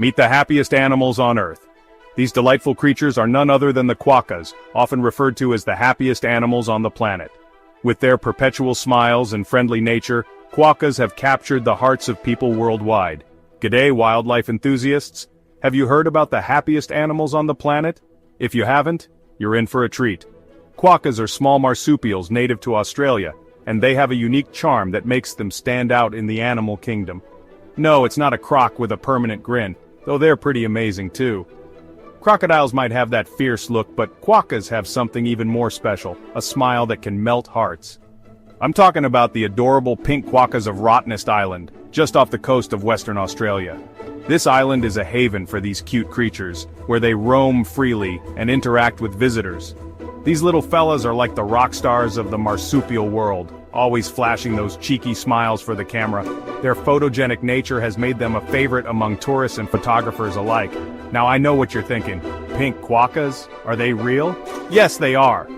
Meet the happiest animals on Earth. These delightful creatures are none other than the quokkas, often referred to as the happiest animals on the planet. With their perpetual smiles and friendly nature, quokkas have captured the hearts of people worldwide. G'day, wildlife enthusiasts! Have you heard about the happiest animals on the planet? If you haven't, you're in for a treat. Quokkas are small marsupials native to Australia, and they have a unique charm that makes them stand out in the animal kingdom. No, it's not a croc with a permanent grin, though they're pretty amazing too. Crocodiles might have that fierce look, but quokkas have something even more special, a smile that can melt hearts. I'm talking about the adorable pink quokkas of Rottnest Island, just off the coast of Western Australia. This island is a haven for these cute creatures, where they roam freely and interact with visitors. These little fellas are like the rock stars of the marsupial world, always flashing those cheeky smiles for the camera. Their photogenic nature has made them a favorite among tourists and photographers alike. Now I know what you're thinking. Pink quokkas? Are they real? Yes, they are.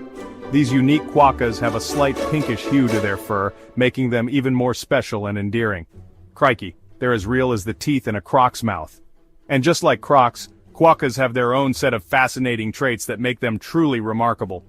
These unique quokkas have a slight pinkish hue to their fur, making them even more special and endearing. Crikey, they're as real as the teeth in a croc's mouth. And just like crocs, quokkas have their own set of fascinating traits that make them truly remarkable.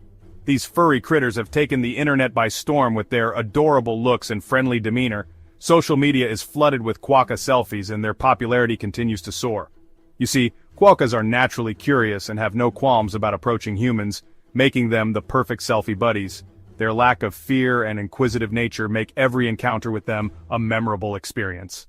These furry critters have taken the internet by storm with their adorable looks and friendly demeanor. Social media is flooded with quokka selfies, and their popularity continues to soar. You see, quokkas are naturally curious and have no qualms about approaching humans, making them the perfect selfie buddies. Their lack of fear and inquisitive nature make every encounter with them a memorable experience.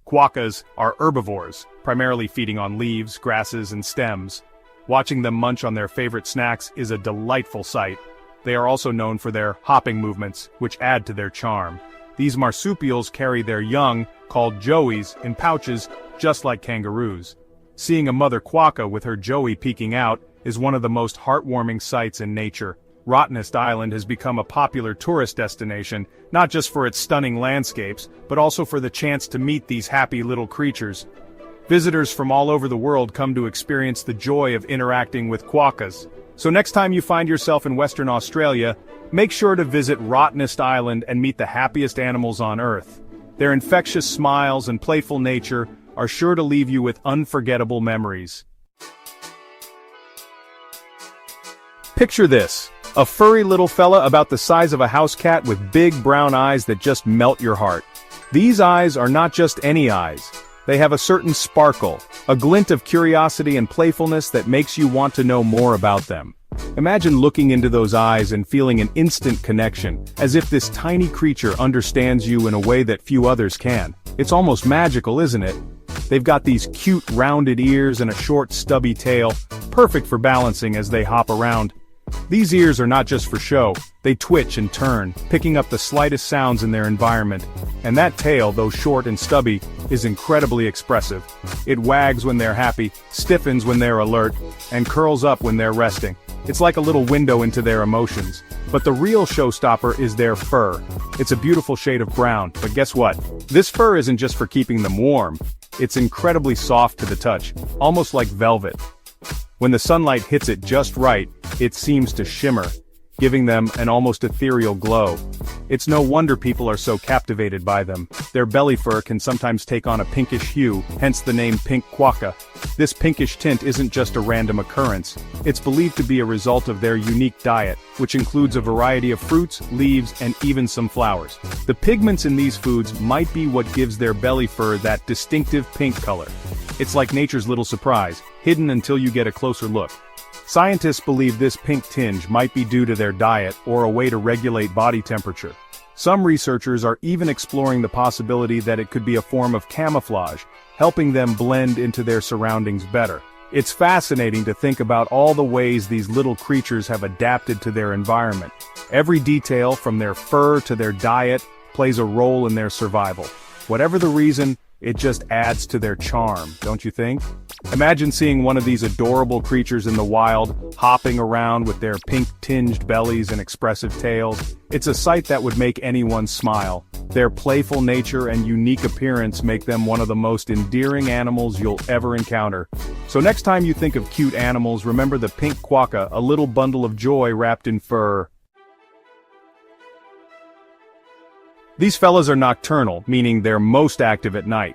Quokkas are herbivores, primarily feeding on leaves, grasses, and stems. Watching them munch on their favorite snacks is a delightful sight. They are also known for their hopping movements, which add to their charm. These marsupials carry their young, called joeys, in pouches, just like kangaroos. Seeing a mother quokka with her joey peeking out is one of the most heartwarming sights in nature. Rottnest Island has become a popular tourist destination, not just for its stunning landscapes, but also for the chance to meet these happy little creatures. Visitors from all over the world come to experience the joy of interacting with quokkas. So next time you find yourself in Western Australia, make sure to visit Rottnest Island and meet the happiest animals on Earth. Their infectious smiles and playful nature are sure to leave you with unforgettable memories. Picture this. A furry little fella about the size of a house cat with big brown eyes that just melt your heart. These eyes are not just any eyes. They have a certain sparkle, a glint of curiosity and playfulness that makes you want to know more about them. Imagine looking into those eyes and feeling an instant connection, as if this tiny creature understands you in a way that few others can. It's almost magical, isn't it? They've got these cute rounded ears and a short stubby tail, perfect for balancing as they hop around. These ears are not just for show, they twitch and turn, picking up the slightest sounds in their environment. And that tail, though short and stubby, is incredibly expressive. It wags when they're happy, stiffens when they're alert, and curls up when they're resting. It's like a little window into their emotions. But the real showstopper is their fur. It's a beautiful shade of brown, but guess what? This fur isn't just for keeping them warm. It's incredibly soft to the touch, almost like velvet. When the sunlight hits it just right, it seems to shimmer, giving them an almost ethereal glow. It's no wonder people are so captivated by them. Their belly fur can sometimes take on a pinkish hue, hence the name pink quokka. This pinkish tint isn't just a random occurrence. It's believed to be a result of their unique diet, which includes a variety of fruits, leaves, and even some flowers. The pigments in these foods might be what gives their belly fur that distinctive pink color. It's like nature's little surprise, hidden until you get a closer look. Scientists believe this pink tinge might be due to their diet or a way to regulate body temperature. Some researchers are even exploring the possibility that it could be a form of camouflage, helping them blend into their surroundings better. It's fascinating to think about all the ways these little creatures have adapted to their environment. Every detail, from their fur to their diet, plays a role in their survival. Whatever the reason, it just adds to their charm, don't you think? Imagine seeing one of these adorable creatures in the wild, hopping around with their pink-tinged bellies and expressive tails. It's a sight that would make anyone smile. Their playful nature and unique appearance make them one of the most endearing animals you'll ever encounter. So next time you think of cute animals, remember the pink quokka, a little bundle of joy wrapped in fur. These fellas are nocturnal, meaning they're most active at night.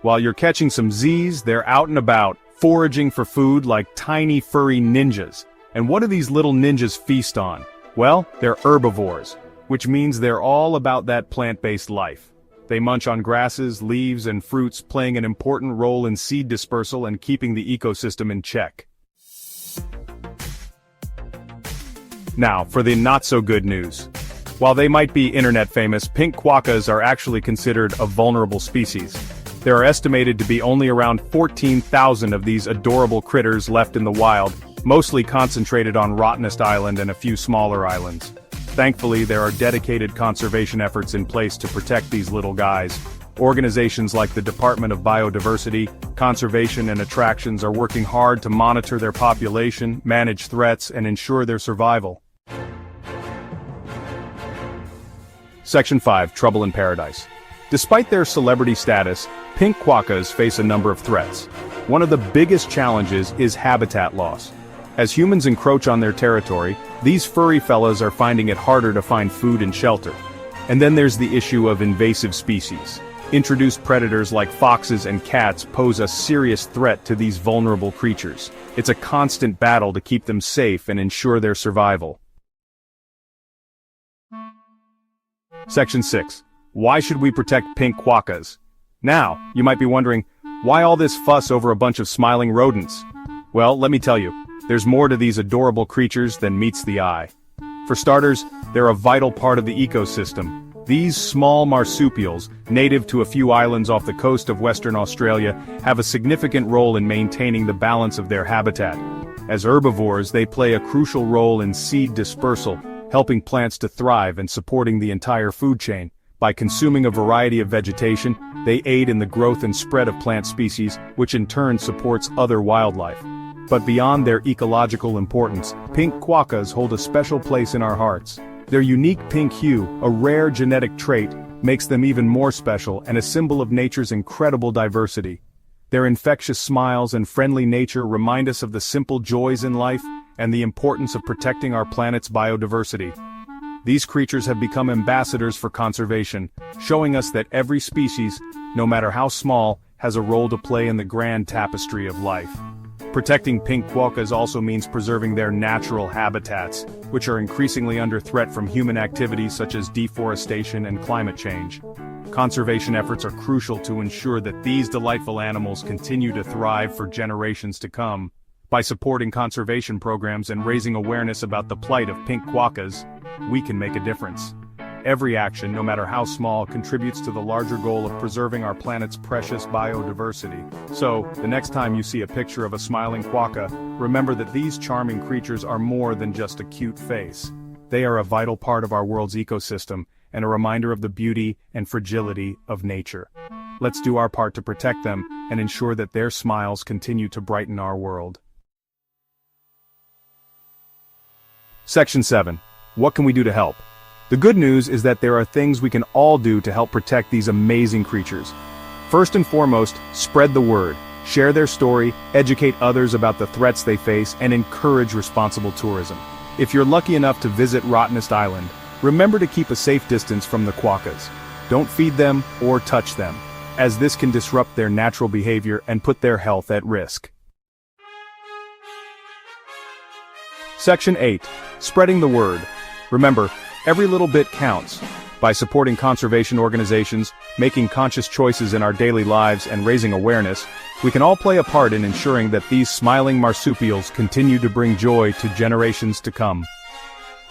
While you're catching some Z's, they're out and about, foraging for food like tiny furry ninjas. And what do these little ninjas feast on? Well, they're herbivores, which means they're all about that plant-based life. They munch on grasses, leaves, and fruits, playing an important role in seed dispersal and keeping the ecosystem in check. Now, for the not-so-good news. While they might be internet famous, pink quokkas are actually considered a vulnerable species. There are estimated to be only around 14,000 of these adorable critters left in the wild, mostly concentrated on Rottnest Island and a few smaller islands. Thankfully, there are dedicated conservation efforts in place to protect these little guys. Organizations like the Department of Biodiversity, Conservation and Attractions are working hard to monitor their population, manage threats, and ensure their survival. Section 5. Trouble in Paradise. Despite their celebrity status, pink quokkas face a number of threats. One of the biggest challenges is habitat loss. As humans encroach on their territory, these furry fellas are finding it harder to find food and shelter. And then there's the issue of invasive species. Introduced predators like foxes and cats pose a serious threat to these vulnerable creatures. It's a constant battle to keep them safe and ensure their survival. Section 6. Why should we protect pink quokkas? Now, you might be wondering, why all this fuss over a bunch of smiling rodents? Well, let me tell you, there's more to these adorable creatures than meets the eye. For starters, they're a vital part of the ecosystem. These small marsupials, native to a few islands off the coast of Western Australia, have a significant role in maintaining the balance of their habitat. As herbivores, they play a crucial role in seed dispersal, helping plants to thrive and supporting the entire food chain. By consuming a variety of vegetation, they aid in the growth and spread of plant species, which in turn supports other wildlife. But beyond their ecological importance, pink quokkas hold a special place in our hearts. Their unique pink hue, a rare genetic trait, makes them even more special and a symbol of nature's incredible diversity. Their infectious smiles and friendly nature remind us of the simple joys in life and the importance of protecting our planet's biodiversity. These creatures have become ambassadors for conservation, showing us that every species, no matter how small, has a role to play in the grand tapestry of life. Protecting pink quokkas also means preserving their natural habitats, which are increasingly under threat from human activities such as deforestation and climate change. Conservation efforts are crucial to ensure that these delightful animals continue to thrive for generations to come. By supporting conservation programs and raising awareness about the plight of pink quokkas, we can make a difference. Every action, no matter how small, contributes to the larger goal of preserving our planet's precious biodiversity. So, the next time you see a picture of a smiling quokka, remember that these charming creatures are more than just a cute face. They are a vital part of our world's ecosystem, and a reminder of the beauty and fragility of nature. Let's do our part to protect them and ensure that their smiles continue to brighten our world. Section 7. What can we do to help? The good news is that there are things we can all do to help protect these amazing creatures. First and foremost, spread the word, share their story, educate others about the threats they face, and encourage responsible tourism. If you're lucky enough to visit Rottnest Island, remember to keep a safe distance from the quokkas. Don't feed them or touch them, as this can disrupt their natural behavior and put their health at risk. Section 8. Spreading the word. Remember, every little bit counts. By supporting conservation organizations, making conscious choices in our daily lives, and raising awareness, we can all play a part in ensuring that these smiling marsupials continue to bring joy to generations to come.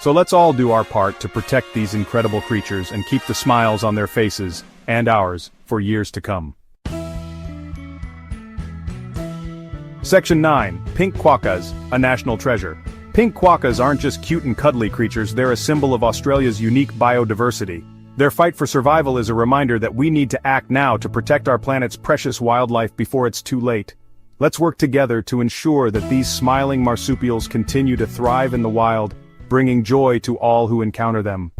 So let's all do our part to protect these incredible creatures and keep the smiles on their faces, and ours, for years to come. Section 9. Pink quokkas, a national treasure. Pink quokkas aren't just cute and cuddly creatures, they're a symbol of Australia's unique biodiversity. Their fight for survival is a reminder that we need to act now to protect our planet's precious wildlife before it's too late. Let's work together to ensure that these smiling marsupials continue to thrive in the wild, bringing joy to all who encounter them.